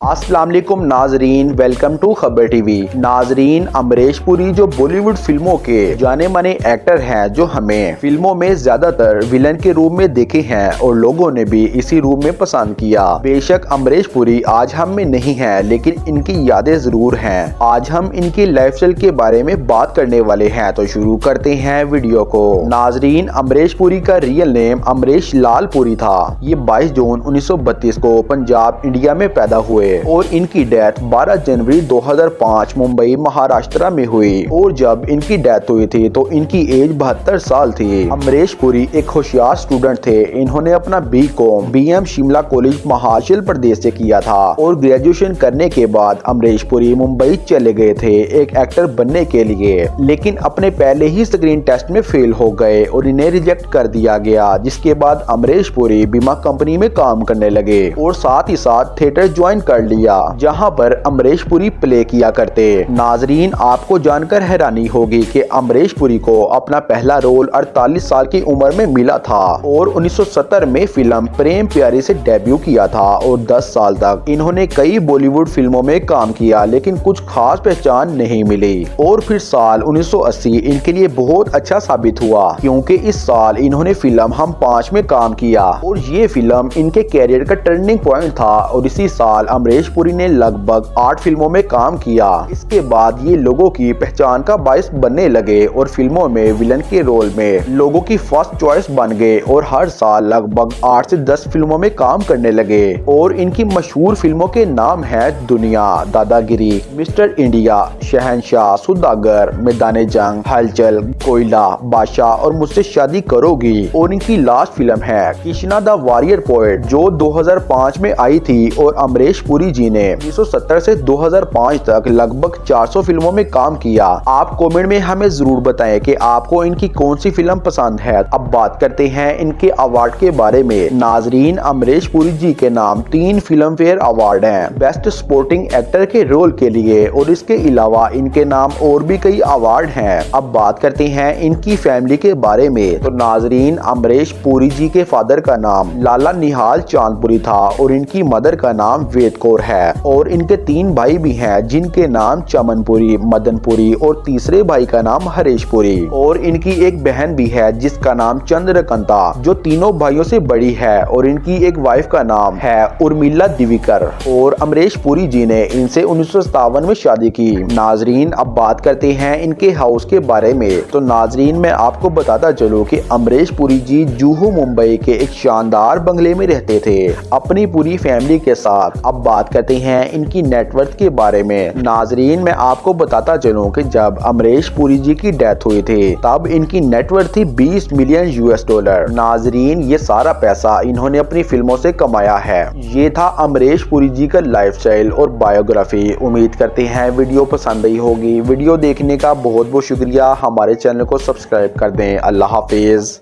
अस्सलाम वालेकुम नाजरीन, वेलकम टू खबर टीवी। नाजरीन, अमरीश पुरी जो बॉलीवुड फिल्मों के जाने माने एक्टर हैं, जो हमें फिल्मों में ज्यादातर विलन के रूप में देखे हैं और लोगों ने भी इसी रूप में पसंद किया। बेशक अमरीश पुरी आज हम में नहीं है, लेकिन इनकी यादें जरूर हैं। आज हम इनकी लाइफस्टाइल के बारे में बात करने वाले हैं, तो शुरू करते हैं वीडियो को। नाजरीन, अमरीश पुरी का रियल नेम अमरीश लाल पुरी था। ये 22 जून 1932 को पंजाब इंडिया में पैदा हुए और इनकी डेथ 12 जनवरी 2005 मुंबई महाराष्ट्र में हुई। और जब इनकी डेथ हुई थी तो इनकी एज 72 साल थी। अमरीश पुरी एक होशियार स्टूडेंट थे। इन्होंने अपना B.Com BM Shimla college Himachal Pradesh से किया था और ग्रेजुएशन करने के बाद अमरीश पुरी मुंबई चले गए थे एक एक्टर बनने के लिए, लेकिन अपने पहले ही स्क्रीन टेस्ट में फेल हो गए और इन्हें रिजेक्ट कर दिया गया। जिसके बाद अमरीश पुरी बीमा कंपनी में काम करने लगे और साथ ही साथ थिएटर ज्वाइन कर लिया, जहां पर अमरीश पुरी प्ले किया करते। नाजरीन, आपको जानकर हैरानी होगी कि अमरीश पुरी को अपना पहला रोल 48 साल की उम्र में मिला था और 1970 में फिल्म प्रेम प्यारी से डेब्यू किया था और 10 साल तक इन्होंने कई बॉलीवुड फिल्मों में काम किया, लेकिन कुछ खास पहचान नहीं मिली। और फिर साल 1980 इनके लिए बहुत अच्छा साबित हुआ, क्योंकि इस साल इन्होंने फिल्म हम 5 में काम किया और ये फिल्म इनके कैरियर का टर्निंग पॉइंट था। और इसी साल अमरीश पुरी ने लगभग 8 फिल्मों में काम किया। इसके बाद ये लोगों की पहचान का बायस बनने लगे और फिल्मों में विलन के रोल में लोगों की फर्स्ट चॉइस बन गए और हर साल लगभग 8 से 10 फिल्मों में काम करने लगे। और इनकी मशहूर फिल्मों के नाम है दुनिया, दादागिरी, मिस्टर इंडिया, शहंशाह, सुदागर, मैदान जंग, हलचल, कोयला, बादशाह और मुझसे शादी करोगी। और इनकी लास्ट फिल्म है कृष्णा द वॉरियर पोएट, जो 2005 में आई थी। और अमरीश पुरी जी ने 1970 से 2005 तक लगभग 400 फिल्मों में काम किया। आप कमेंट में हमें जरूर बताएं कि आपको इनकी कौन सी फिल्म पसंद है। अब बात करते हैं इनके अवार्ड के बारे में। नाजरीन, अमरीश पुरी जी के नाम 3 फिल्म फेयर अवार्ड हैं बेस्ट सपोर्टिंग एक्टर के रोल के लिए, और इसके अलावा इनके नाम और भी कई अवार्ड हैं। अब बात करते हैं इनकी फैमिली के बारे में। तो नाजरीन, अमरीश पुरी जी के फादर का नाम लाला निहाल चांदपुरी था और इनकी मदर का नाम वेद कौर है। और इनके 3 भाई भी हैं, जिनके नाम चमनपुरी, मदनपुरी और तीसरे भाई का नाम हरीश पुरी। और इनकी एक बहन भी है जिसका नाम चंद्रकांता, जो तीनों भाइयों से बड़ी है। और इनकी एक वाइफ का नाम है उर्मिला दिविकर। और अमरीश पुरी जी ने इनसे 1957 में शादी की। नाजरीन, अब बात करते हैं इनके हाउस के बारे में। तो नाजरीन, मैं आपको बताता चलूं कि अमरीश पुरी जी जुहू मुंबई के एक शानदार बंगले में रहते थे अपनी पूरी फैमिली के साथ। अब बात करते हैं इनकी नेटवर्थ के बारे में। नाजरीन, मैं आपको बताता चलूं कि जब अमरीश पुरी जी की डेथ हुई थी तब इनकी नेटवर्थ थी $20 मिलियन। नाजरीन, ये सारा पैसा इन्होंने अपनी फिल्मों से कमाया है। ये था अमरीश पुरी जी का लाइफस्टाइल और बायोग्राफी। उम्मीद करते हैं वीडियो पसंद आई होगी। वीडियो देखने का बहुत बहुत शुक्रिया। हमारे चैनल को सब्सक्राइब कर दें। अल्लाह हाफिज।